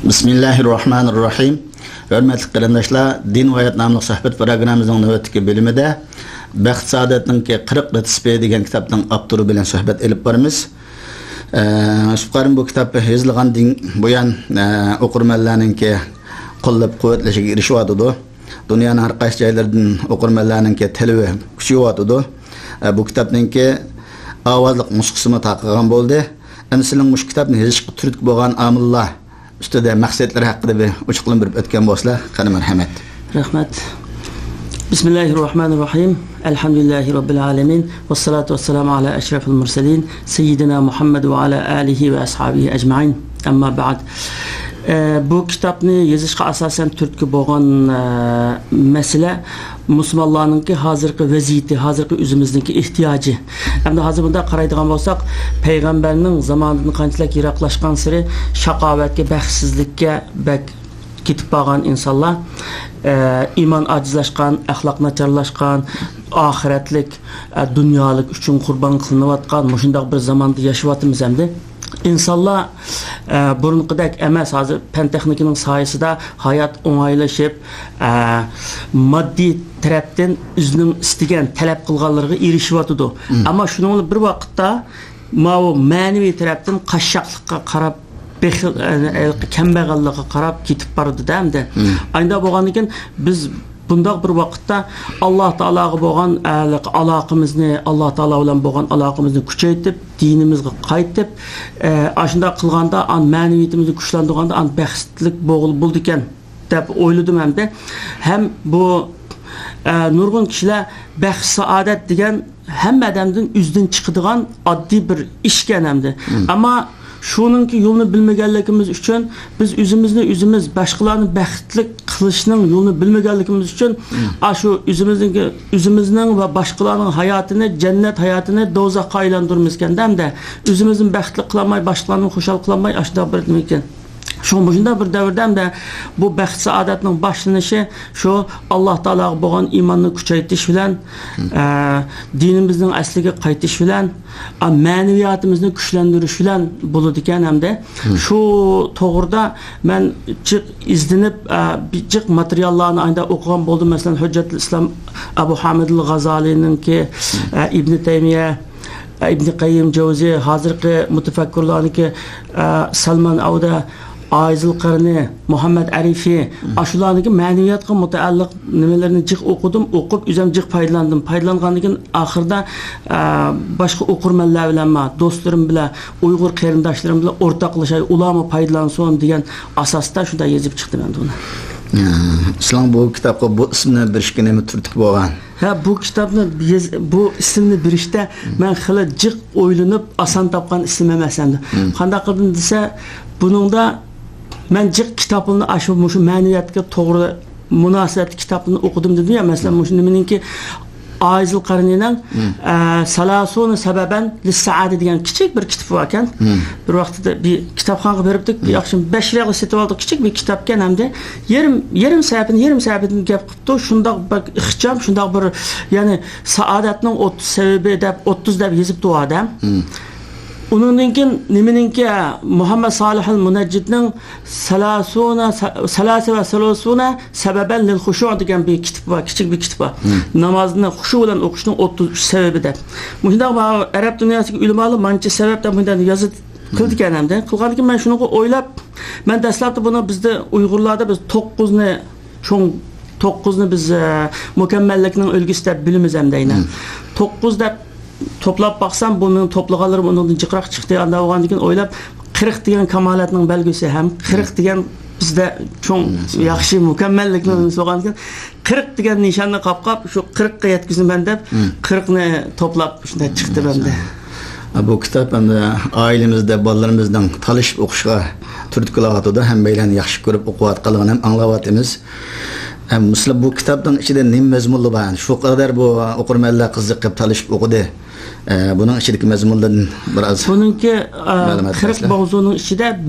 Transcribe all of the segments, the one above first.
Bismillahirrahmanirrahim. Hörmətli qarindaşlar, Din ve Hayat namlı sohbet programımızın növbəti bölümündə Bəxt Saadətinin 40 Latife degan kitapның avtoru bilan sohbet elib barımız. Sübqarım bu kitabı yazılğandan buyan oqurmanlarning qo'llab quvvatlashiga erishiyotdi. Dunyoning har qaysi joylaridan oqurmanlarning talabi kuchayotdi. Bu kitapning ovozliq nusxasini taqilgan bo'ldi. Endi sizning bu kitapni yozishga turtki bo'lgan amillar ustida maqsadlar haqida bir ochiqlab berib o'tgan bo'lsizlar, qani marhamat. Rahmat. Bismillahirrahmanirrahim. Elhamdülillahi Rabbil alemin. Vessalatu vesselamu ala eşrefil murselin. Seyyidina Muhammed ve ala alihi ve ashabihi ecmain. Amma ba'd. Bu kitapni yozishga asosan turtki bo'lgan masala musulmonlarning hozirgi vaziyati, hozirgi o'zimizningki ehtiyoji. Endi hozir bunda qaraydigan bo'lsak, payg'ambarning zamonidan qanchalik yiroqlashgan sari shaqovatga, baxtsizlikka ketib qolgan insonlar, iymon ojizlashgan, axloq nacharlashgan, oxiratlik, dunyolik uchun qurbon qilinayotgan mushundoq bir zamonda yashayapmiz endi. İnsanlar burunqidek emas, hozir fan texnikaning soyasida hayot o'ng'aylashib, moddiy tarafdan o'zining istagan talab qilganlarga erishiyotdi. Ammo shuning bir vaqtda ma'naviy tarafdan qashshoqlikqa qarab, kambag'allikqa qarab ketib bordi-da endi. Ayda bo'lgandan keyin biz bundaq bir vaqtda Allah Taolaga bo'lgan aloqamizni, Allah Taolo bilan bo'lgan aloqamizni kuchaytirib, dinimizga qaytib, ashunda qilganda an ma'naviyatimizni kuchlantirganda an baxtlik bo'ldi ekan deb o'yladim hamda. Ham bu nurg'un kishilar baxt saodat degan hamma odamdan o'zidan chiqadigan oddiy bir ish ekan hamda. Ammo shuningki yo'lni bilmaganligimiz uchun biz o'zimiz boshqalarni baxtli qilishning yo'lini bilmaganligimiz uchun shu o'zimizning va boshqalarning hayotini, jannat hayotini do'zaxga aylantiramiz ekanda, o'zimizni baxtli qilmay, boshqalarni xushal qilmay, ashunda bir nima ekan. Shunda bir davrda bu baxt saodatning boshlanishi shu Alloh taologa bo'lgan iymonni kuchaytirish bilan, dinimizning asliga qaytish bilan, ma'naviyatimizni kuchlantirish bilan bo'ladi ekan hamda. Shu to'g'rida men izlanib jiq materiallarni ayda o'qigan bo'ldim. Masalan, Hujjatul Islom Abu Hamid al-G'azaliyninki, Ibn Taymiya, Ibn Qayyim Jawziy, hozirgi mutafakkirlarniki Salman Auda, Aizil Qarni, Muhammad Arifi, shularning ma'naviyatga mutaalliq nimalarni jiq o'qidim, o'qib o'zim jiq foydalandim. Foydalangandan keyin oxirida boshqa o'qirmanlar bilan, do'stlarim bilan, Uyg'ur qarindoshlarim bilan o'rtoqlashay, ularni foydalansin degan asosda shunda yozib chiqdim endi uni. Sizlar bu kitobga bu ismni berishga nima turtki bo'lgan? Bu kitobni bu ismni berishda men xili jiq o'ylanib, oson topgan ism emas endi. Qanday qildim desa, buningda men jiq kitobini shu ma'naviyatga to'g'ri munosabat kitobini o'qidim dedim ya. Masalan, nimaninki Aizil Qarnining Salasuna sababan lis-saada degan kichik bir kitob bor ekan. Bir vaqtda bir kitobxonaga beribdik, bir yaxshi 5 liraga sotib oldik, kichik bir kitob ekan hamda. Yarim sayfadan gap qilibdi. Shundoq bir ixcham, shundoq bir, ya'ni saodatning 30 sababi deb 30 deb yozibdi u odam. Undan keyin nimaninki Muhammad Salih al-Munajjidning Salasuna sababan lil xushu' degan bir kitob bor, kichik bir kitob bor. Namozni xushu bilan o'qishning 33 sababi deb. Bunda arab dunyosiga ulamolar mancha sababdan bundan yozib qildi ekan hamda. Qilgandan keyin men shuni o'ylab, men dastlabda buni bizda Uyg'urlarda biz 9ni biz mukammallikning ulgusi deb bilamiz hamda ayna. 9 deb to'plab baksam bunun to'plaganlari bundan jiqroq chiqdi. Anda o'g'andan keyin o'ylab 40 degan kamolatning belgisi ham 40 degan bizda cho'ng yaxshi mukammallikni so'g'andan keyin 40 degan nishonni qopqab shu 40 ga yetkazman deb 40 ni to'plab shunday chiqdi bende. Bu kitob endi oilamizda bolalarimizdan talishib o'qishga turtki qilyapti, hammalarni yaxshi ko'rib o'qiyotganligini ham anglayapmiz. Mesela bu kitaptan içinde ne mezmunlu var? Şu kadar bu okurmanlar qiziqib talishib o'qidi. Bunun içindeki mezmundan biraz. Bununki 40 mavzunun içinde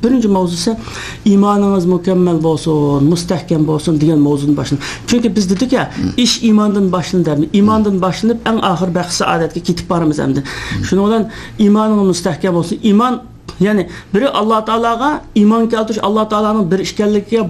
birinci mavzusu imanınız mükemmel olsun, müstehkem olsun degan mavzunun başında. Çünkü biz dedik ya, iş imandan başlanır. İmandan başlanıp en ahir baxt saodatga ketib boramiz endi. Şundan imanınız müstehkem olsun. İman Ya'ni biri Alloh taolaga iymon keltirish, Alloh taolaning bir ishkanligiga,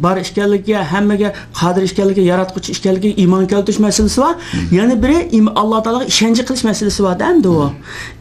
bar ishkanligiga, hammaga qodir ishkanligiga, yaratquchi ishkanligiga iymon keltirish masalasi bor. Yana biri Alloh taolaga ishonch qilish masalasi bor endi u.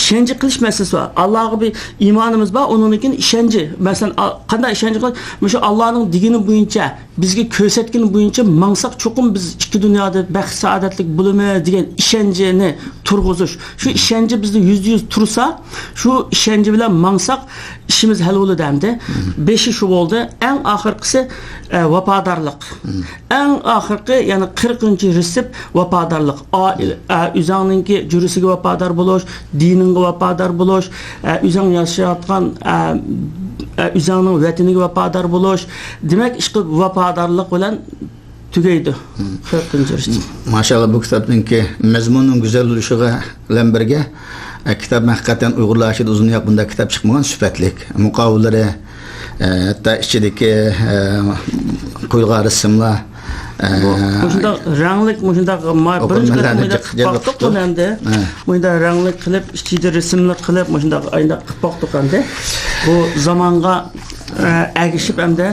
Ishonch qilish masalasi bor. Allohga bir iymonimiz bor, uningkin ishonchi. Masalan, qanday ishonch qilish? Mushu Allohning digini bo'yicha, bizga ko'rsatgani bo'yicha mansaq cho'qim biz ikki dunyoda baxt saodatlik bo'limi degan ishonchini turg'izish. Shu ishonchi bizda %100 tursa, shu ishonchi bilan mansaq ishimiz hal bo'ladi endi. 5 shu bo'ldi. Eng oxirgisi vafodorlik. Eng oxirgi, ya'ni 40-resep vafodorlik. O'zingizning jurisiga vafodor bo'lish, diningga vafodor bo'lish, o'zing yashayotgan o'zingning vataniga vafodor bo'lish. Demak, ishqi vafodorlik bilan tugaydi. 40-resep. Maşallah bu kitapninki mazmunning go'zal bo'lishiga bilan birga kitap haqiqatan uyg'urlashida uzun yoq bunda kitap chiqmagan sifatlik. Muqovillari hatta ichidagi qo'yilgan rasmlar Muşunda ranglik, muşunda muşunda ranglik qilib, ichida rasmlar qilib, muşunda ayda qilib qanda. Bu zamonga agishib hamda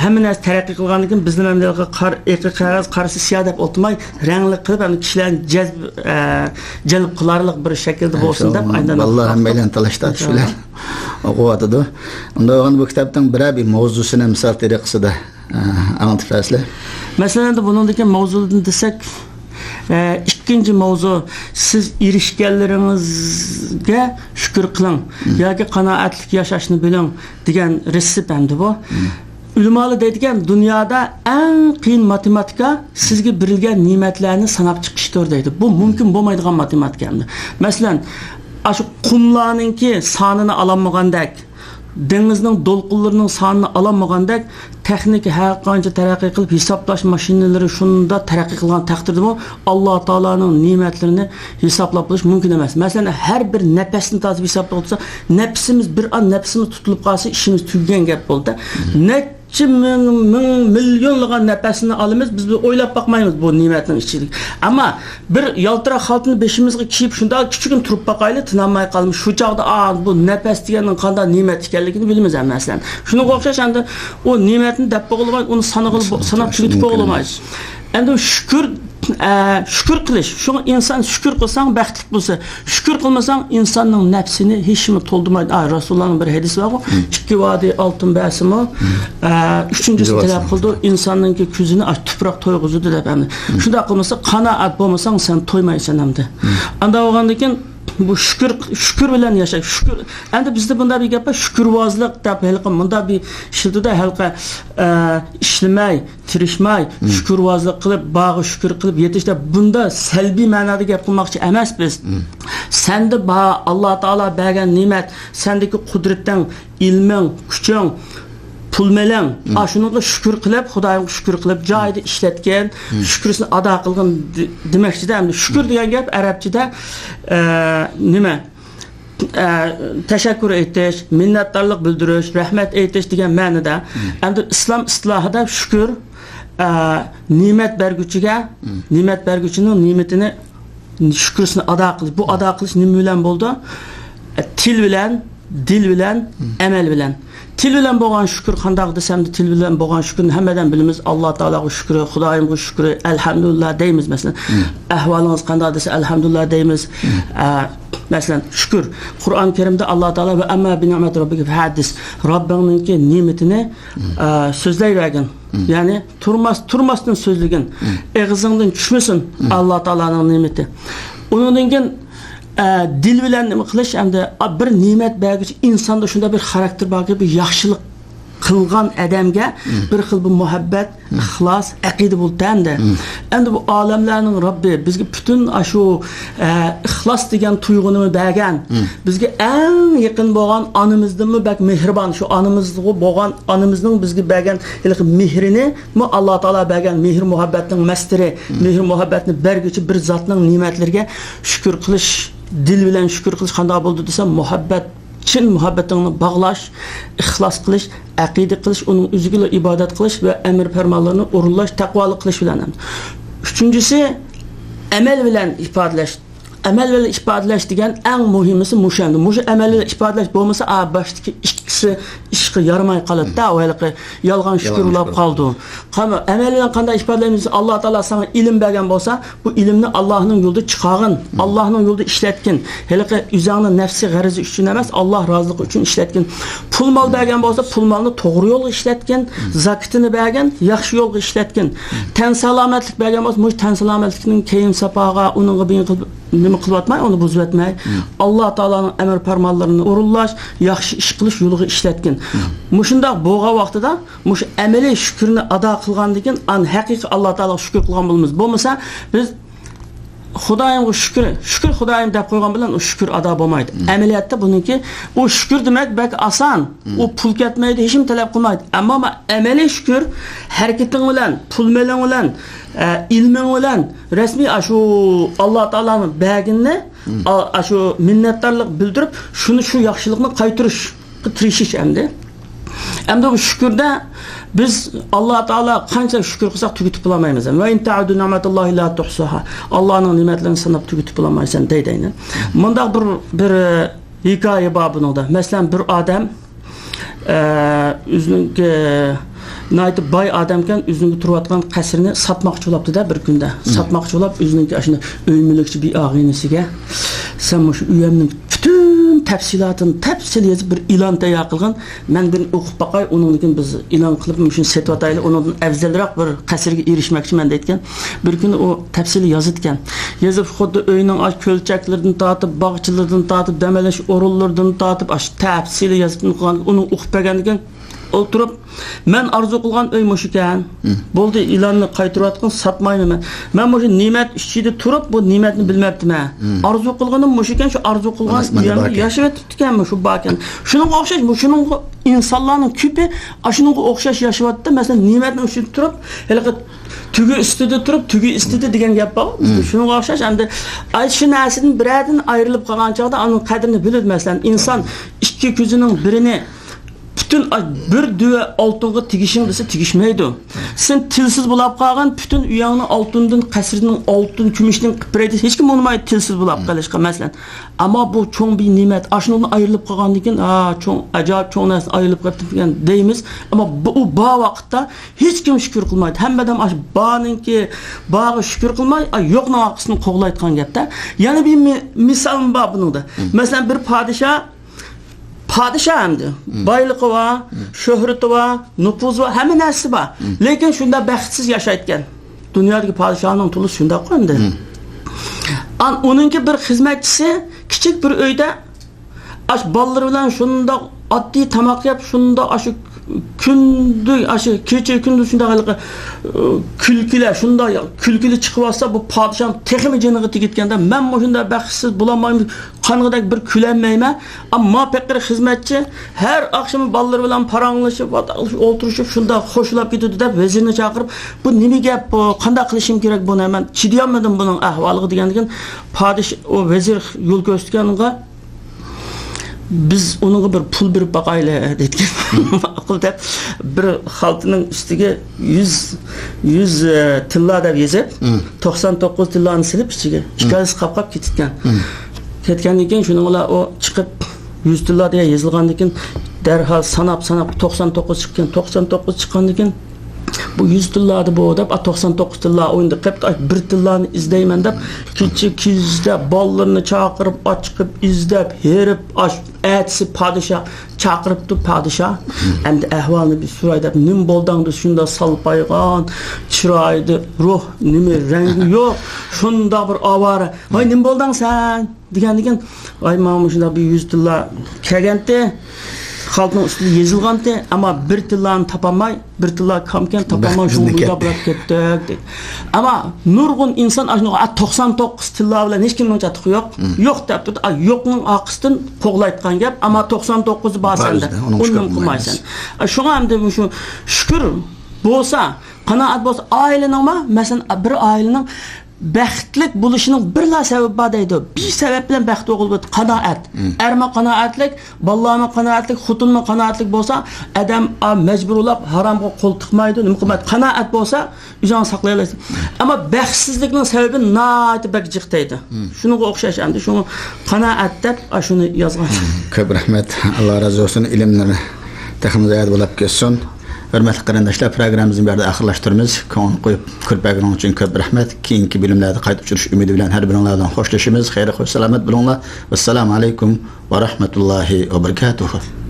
hamma narsa taraqqiy qilgandan keyin bizning mamlakatga qog'oz qarshi siyo deb o'tmay rangli qilib ham kishilarni jalb qilarlik bir shaklda bo'lsin deb aynan vallohi hammalar talashdi shular o'qiyotdi. Unda bu kitobning bir mavzusini misol tariqasida anlatib Masalan, buningdagi mavzuni desak, ikkinchi mavzu siz erishganlaringizga shukr qiling yoki qanoatlik yashashni biling degan resep endi bu. Ulamolar deydigan dunyoda eng qiyin matematika sizga berilgan ne'matlarni sanab chiqishdir deydi. Bu mumkin bo'lmaydigan matematika endi. Masalan, shu qumlarningki sonini ololmagandek, dengizning to'lqinlarining sonini ololmagandek texnika har qancha taraqqiy qilib hisoblash mashinalari shunda taraqqiy qilgan taqdirda Alloh taolaning ne'matlarini hisoblab bilish mumkin emas. Masalan, har bir nafasni tozib hisoblab olsa, nafsimiz bir an nafsimiz tutilib qolsa, ishimiz tugagan gap bo'ldi. Necha millionlagan nafasni olamiz, biz o'ylab bakmaymiz bu ne'matning ichida. Ammo bir yaltiroq xaltini beshimizga kiyib shunda kichigin turib baqayli, tinolmay qolmish. Shu chaqda bu nafas deganning qanday ne'mat ekanligini bilamiz masalan. Shunga o'xshash endi o ne'matni deb bo'g'ilmay, uni sanab tugitib bo'g'ilmaysiz. Endi shukr qilish. Shu inson shukr qilsang baxtli bo'lsa, shukr qilmasang insonning nafsini hech nima to'ldirmaydi. Rasulullohning bir hadisi bor, ikki vodi oltin basimi, uchinchisi talab qildi, insonning ko'zini tuproq to'yg'izdi deb endi. Shunda qilmasa, qanoat bo'lmasang sen to'ymaysan endi. Anda bo'lgandan keyin bu shukr bilan yashash. Shukr. Endi bizda bunda bir gap bor, shukrvozlik deb halqa bunda bir shildida halqa ishlamay, tirishmay, shukrvozlik qilib, bag'i shukr qilib yetishda bunda salbiy ma'noda gap qilmoqchi emas biz. Senda Alloh taolo bergan ne'mat, sendagi qudratdan, ilming, kuching, pul bilan shunga shukr qilib, Xudoyga shukr qilib, joyida ishlatgan, shukrisini ado qilgan demoqchida. Endi shukr degan gap arabchada nima? Tashakkur etish, minnatdorlik bildirish, rahmat aytish degan ma'noda. Endi islom istilohida shukr ne'mat berguchiga, ne'mat berguchining ne'matini shukrisini ado qilish. Bu ado qilish nima bilan bo'ldi? Til bilan, dil bilan, amal bilan. Til bilan bo'lgan shukr qanday desam, til bilan bo'lgan shukrni hammadan bilamiz. Alloh taolaga shukr, Xudoyimga shukr, alhamdulillah deymiz masalan. Ahvolingiz qanday desa alhamdulillah deymiz. Masalan, shukr. Qur'on Karimda Alloh taolo va amma bi ni'mati robbika fahaddis. Robbingning ne'matini so'zlayvergin. Ya'ni turmasdan so'zlagin. Og'zingdan tushmasin Alloh taolaning ne'mati. Uningdan keyin dil bilan nima qilish hamda bir ne'mat berguchi insonda shunda bir xarakter borki, bir yaxshilik qilgan odamga bir xil bu muhabbat, ixlos, aqida bo'ldi endi. Endi bu olamlarning Robbi bizga butun shu ixlos degan tuyg'uni bergan. Bizga eng yaqin bo'lgan onamizdanmi bak mehribon, shu onamizga bo'lgan onamizning bizga bergan mehrini, bu Alloh taolo bergan mehr muhabbatning masteri, mehr muhabbatni berguchi bir zotning ne'matlariga shukr qilish, dil bilan shukr qilish qanday bo'ldi desam, muhabbat chin muhabbatingni bog'lash, ixlos qilish, aqida qilish, uning o'ziga ibodat qilish va amr farmonlarni o'rinlash, taqvolik qilish bilan. Uchinchisi amal bilan ifodalash. amel bilan ifodalash degan eng muhimisi mushandu. Mushu amal bilan ifodalash bo'lmasa, başdagi ikkisi ishga yaramay qoladi-da, o'yliqi yolg'on shukrlab qoldi. Qama amal bilan qanday ifodalaymiz? Alloh taolo sana ilm bergan bo'lsa, bu ilmni Allohning yo'lida chiqargin, Allohning yo'lida ishlatgin. Haliqi o'zingning nafsi g'arizi uchun emas, Alloh roziligi uchun ishlatgin. Pul mol bergan bo'lsa, pul molni to'g'ri yo'lga ishlatgin, zakatini bergan, yaxshi yo'lga ishlatgin. Tan salomatlik bergan bo'lsa, bu tan salomatlikning keyin sapoga, uningga nima qilyapmay, uni buzib etmay, Alloh taolaning amr farmonlarini o'rinlash, yaxshi ish qilish yo'liga ishlatgin. Mushundoq bo'lgan vaqtida, mush amaliy shukrni ado qilgandan keyin, haqiqiy Alloh taolaga shukr qilgan bo'lamiz. Bo'lmasa, biz Xudoyimga shukr Xudoyim deb qo'ygan bilan o shukr ado bo'lmaydi. Amaliyotda buniki o shukr demak bak oson. O pul ketmaydi, hech kim talab qilmaydi. Ammo amaliy shukr harakating bilan, pul bilan, ilming bilan rasmiy shu Alloh taolaning berganini shu minnatdorlik bildirib, shuni shu yaxshilikni qaytarish, tirishish endi. Endi bu shukrda biz Alloh taolo qancha shukr qilsak tugatib bo'lmaymiz. Va in ta'udu ni'matallahi la tuhsuha. Allohning ne'matlarini sanab tugatib bo'lmaysan deydi. Bunda bir hikoya bor bunda. Masalan, bir odam o'zining naytib boy odamkan o'zining turayotgan qasrini sotmoqchi bo'libdi-da bir kunda. Sotmoqchi bo'lib o'zining ashuna o'ymilikchi bir og'inisiga sen shu uyimning bütün tafsil yazib bir e'lon tayyor qilgan. Men bir o'qib baqay, uningdan biz e'lon qilib shuni setib ataylik, undan afzalroq bir qasrga erishmoqchiman deyotgan. Bir kuni o tafsil yozitgan. Yozib xuddi uyning ko'lchaklaridan tortib, bog'chilardan tortib, damalash o'rinlaridan tortib, tafsil yozib qo'ygan. Uni o'qib bergandan o'tirib, men arzu qilgan uy mush ekan. Bo'ldi, e'lonni qaytarayotgan, sotmayman. Men mush ne'mat ichida turib, bu ne'matni bilmabdiman. Arzu qilganim mush ekan, shu arzu qilgan uyimni yashab o'tibdikanmi, shu bakan. Shuningga o'xshash, shuning insonlarning ko'pi shuningga o'xshash yashayapti. Masalan, ne'matni uchun turib, haliqi tugi ustida turib, tugi ustida degan gap bor. Shuningga o'xshash, endi shu narsadan biradan ayrilib qolgan chog'da uning qadrini biladi. Masalan, inson ikki ko'zining birini bütün bir düve altınğa tigişin dese tigişmeydi. Sen tilsiz bulab qalğan bütün uyağını altından, qasrının altın, kümüşdən qıpıraydı. Heç kim olmaydı tilsiz bulab qalışqa məsələn. Amma bu çoğ bir nimət. Aşınından ayrılıb qalğan degan, çoğ acayip çoğ nəsə ayrılıb qaldı degan deyimiz. Amma bu vaqtda heç kim şükür qılmaydı. Həmmədəm bağınınki bağı şükür qılmay, yoqның aqısını qoğlaytqan gapda. Yəni bir misalım var bunun da. Məsələn bir padişah hamdı. Baylığı var, şöhreti var, nüfuzu var, hemen nersi var. Lakin şunda bəxtsiz yaşaytken. Dünyadaki padişahının tulu şunda qoyundu. Onunki bir hizmetçisi küçük bir öyde balları bilen şunda addi tamak yap, şunda kecha kunduz shunda kulkilar shunda kulkili chiqib olsa bu podshoh texmi jiniga tegitganda men shunda baxtsiz bo'lolmayman, qangidak bir kulanmayman. Ammo faqir xizmatchi har oqshom bolalar bilan paranglashib, o'tirishib shunda xo'shlab ketadi deb vazirni chaqirib, bu nima gap, bu qanday qilishim kerak buni, men chidayolmadim buning ahvoliga degandan podshoh o vazir yo'l ko'rsatganiga biz onunla bir pul bir bakayla dedik. Akılda bir haltının üstüge 100 tilla da yazıp 99 tillanı silip içige. İkisi kapkap ketken. Ketkendikken şununla o çıkıp 100 tilla diye yazılgandikken derhal sanap 99 çıkken. 99 çıkkandikken bu 100 tilladi bu odap 99 tilla oyunda qıp bir tillani izleymen dep küçük izlep ballarını çağırıp açıp izlep herip etsi padişah çağırıptı padişah endi ahvalını bir surayda nim boldandı şunda salpaygan çıraydı ruh nimi rengi yok şunda bir avara vay nim boldan sen degan ay mamışında bir 100 tilla kelgende halkın üstünde yazılgandı ama bir tillani tapamay, bir tilla kamken tapamay şunu burada bırak kettik. Ama nurgun insan 99 tilla bilan hech kimning çatığı yok. Yok deb turdi. Yo'qning aqısdan qo'g'laytgan gap, ama 99'u basanda. Onu qilmaysan. Şuna hamda şu şükür bo'lsa, qanoat bo'lsa, ailening masalan bir ailening baxtlik bo'lishining birla sababi bor deydi. Bir sabab bilan baxt o'g'ilib qanoat. Erma qanoatlik, bolalarga qanoatlik, xotinga qanoatlik bo'lsa, odam majburlab haromga qo'l tiqmaydi. Nima qilmaydi? Qanoat bo'lsa, o'zini saqlay oladi. Ammo baxtsizlikning sababi nihoyat bakjiq deydi. Shunga o'xshash endi shuni qanoat deb shuni yozgan. Ko'p rahmat. Alloh razı olsun. İlimleri teximiz ayet bo'lib ketsin. Hürmetli qarindoshlar, programmamizni bu yerda oxirlashtiramiz. Ko'ngil qo'yib ko'rpaganing uchun ko'p rahmat. Keyingi bilimlarda qayta uchrashish umidi bilan har biringlardan xo'shlashamiz. Xayr, xush salomat bo'linglar. Assalomu alaykum va rahmatullohi va barakatuh.